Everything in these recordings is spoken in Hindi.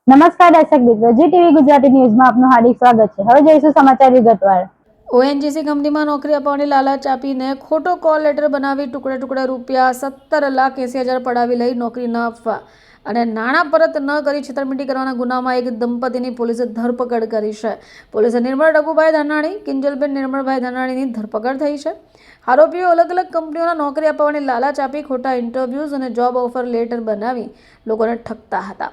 નમસ્કાર દર્શક મિત્રો, જી ટીવી ગુજરાતી ન્યૂઝમાં આપનું હાર્દિક સ્વાગત છે। હવે જોઈશું સમાચાર વિગતવાર। ઓએનજીસી કંપનીમાં નોકરી અપાવવાની લાલચ આપીને ખોટો કોલ લેટર બનાવી ટુકડે રૂપિયા 17,80,000 પડાવી લઈ નોકરી ન આપવા અને નાણાં પરત ન કરી છેતરપિંડી કરવાના ગુનામાં એક દંપતીની પોલીસે ધરપકડ કરી છે। પોલીસે નિર્મળ રઘુભાઈ ધાનાણી, કિંજલબેન નિર્મળભાઈ ધાનાણીની ધરપકડ થઈ છે। આરોપીઓ અલગ અલગ કંપનીઓના નોકરી અપાવવાની લાલચ આપી ખોટા ઇન્ટરવ્યૂઝ અને જોબ ઓફર લેટર બનાવી લોકોને ઠગતા હતા।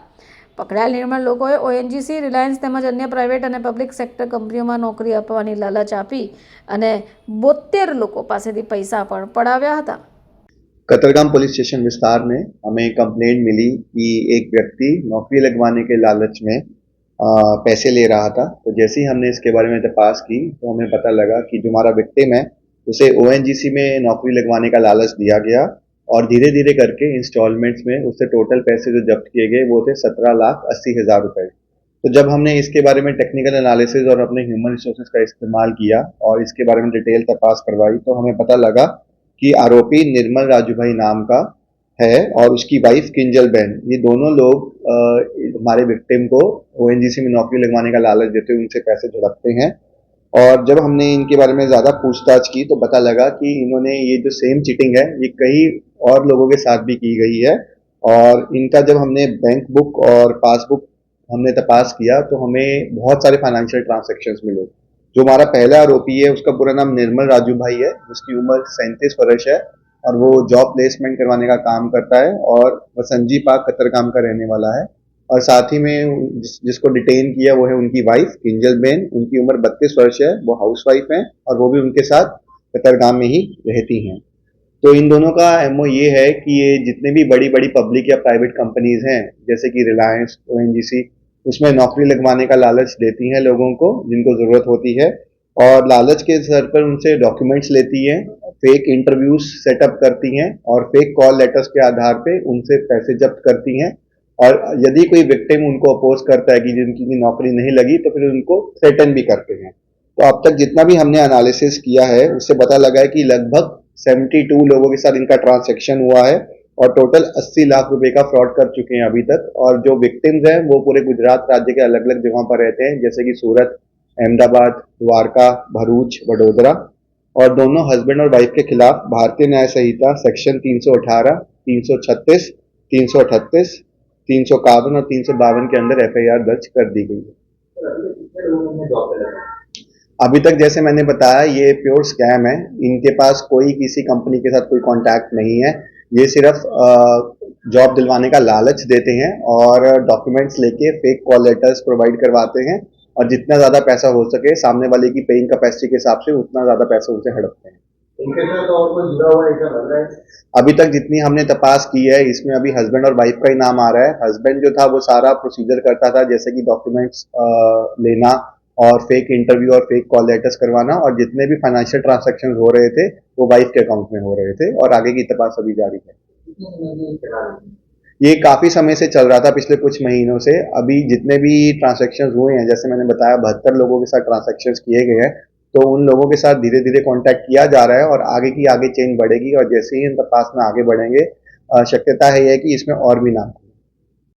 પકડાયેલ નિર્મળ લોકોએ ઓએનજીસી, રિલાયન્સ તેમજ અન્ય પ્રાઇવેટ અને પબ્લિક સેક્ટર કંપનીઓમાં નોકરી આપવાની લાલચ આપી અને 72 લોકો પાસેથી પૈસા પણ પડાવ્યા હતા। कतरगाम पुलिस स्टेशन विस्तार में हमें कंप्लेंट मिली कि एक व्यक्ति नौकरी लगवाने के लालच में पैसे ले रहा था। तो जैसे ही हमने इसके बारे में तपास की तो हमें पता लगा कि जो हमारा विक्टिम है उसे ओएनजीसी में नौकरी लगवाने का लालच दिया गया और धीरे धीरे करके इंस्टॉलमेंट्स में उससे टोटल पैसे जो जब्त किए गए वो थे 17,80,000 रुपए। तो जब हमने इसके बारे में टेक्निकल एनालिसिस और अपने ह्यूमन रिसोर्सेज का इस्तेमाल किया और इसके बारे में डिटेल तपास करवाई तो हमें पता लगा कि आरोपी निर्मल राजूभाई नाम का है और उसकी वाइफ किंजल बहन, ये दोनों लोग हमारे विक्टिम को ओएनजीसी में नौकरी लगवाने का लालच देते हुए उनसे पैसे झड़पते हैं। और जब हमने इनके बारे में ज़्यादा पूछताछ की तो पता लगा कि इन्होंने ये जो सेम चीटिंग है ये कई और लोगों के साथ भी की गई है। और इनका जब हमने बैंक बुक और पासबुक हमने तपास किया तो हमें बहुत सारे फाइनेंशियल ट्रांजैक्शंस मिले। जो हमारा पहला आरोपी है उसका पूरा नाम निर्मल राजू भाई है, जिसकी उम्र 37 वर्ष है और वो जॉब प्लेसमेंट करवाने का काम करता है और वह संजी पार्क कतरगाम का रहने वाला है। और साथ ही में जिसको डिटेन किया वो है उनकी वाइफ किंजल बेन, उनकी उम्र 32 वर्ष है, वो हाउस वाइफ है और वो भी उनके साथ कतरगाम में ही रहती हैं। तो इन दोनों का एमओ ये है कि ये जितने भी बड़ी बड़ी पब्लिक या प्राइवेट कंपनीज हैं जैसे कि रिलायंस, ओएनजीसी, उसमें नौकरी लगवाने का लालच देती हैं लोगों को जिनको ज़रूरत होती है और लालच के सर पर उनसे डॉक्यूमेंट्स लेती हैं, फेक इंटरव्यूज सेटअप करती हैं और फेक कॉल लेटर्स के आधार पे उनसे पैसे जब्त करती हैं। और यदि कोई विक्टिम उनको अपोज करता है कि जिनकी नौकरी नहीं लगी तो फिर उनको थ्रेटन भी करते हैं। तो अब तक जितना भी हमने एनालिसिस किया है उससे पता लगा है कि लगभग 72 लोगों के साथ इनका ट्रांजैक्शन हुआ है और टोटल 80 लाख रुपए का फ्रॉड कर चुके हैं अभी तक। और जो विक्टिम्स हैं वो पूरे गुजरात राज्य के अलग अलग जगहों पर रहते हैं जैसे कि सूरत, अहमदाबाद, द्वारका, भरूच, वडोदरा। और दोनों हस्बैंड और वाइफ के खिलाफ भारतीय न्याय संहिता सेक्शन 318, 336, 338, 351 और 352 के अंदर एफआईआर दर्ज कर दी गई है। अभी तक जैसे मैंने बताया ये प्योर स्कैम है, इनके पास कोई किसी कंपनी के साथ कोई कांटेक्ट नहीं है। ये सिर्फ जॉब दिलवाने का लालच देते हैं और डॉक्यूमेंट्स लेके फेक कॉल लेटर्स प्रोवाइड करवाते हैं और जितना ज़्यादा पैसा हो सके सामने वाले की पेइंग कैपेसिटी के हिसाब से उतना ज़्यादा पैसा उनसे हड़पते हैं। इनके साथ और कोई जुड़ा हुआ ऐसा लग रहा है? अभी तक जितनी हमने तपास की है इसमें अभी हस्बैंड और वाइफ का ही नाम आ रहा है। हस्बैंड जो था वो सारा प्रोसीजर करता था जैसे कि डॉक्यूमेंट्स लेना और फेक इंटरव्यू और फेक कॉल लेटर्स करवाना और जितने भी फाइनेंशियल ट्रांजैक्शन हो रहे थे वो वाइफ के अकाउंट में हो रहे थे और आगे की तपास अभी जारी है। ये काफी समय से चल रहा था, पिछले कुछ महीनों से। अभी जितने भी ट्रांजैक्शन हुए हैं जैसे मैंने बताया 72 लोगों के साथ ट्रांजैक्शन किए गए हैं तो उन लोगों के साथ धीरे धीरे कांटेक्ट किया जा रहा है और आगे की आगे चेन बढ़ेगी और जैसे ही इन तपास में आगे बढ़ेंगे शक्यता है कि इसमें और भी नाम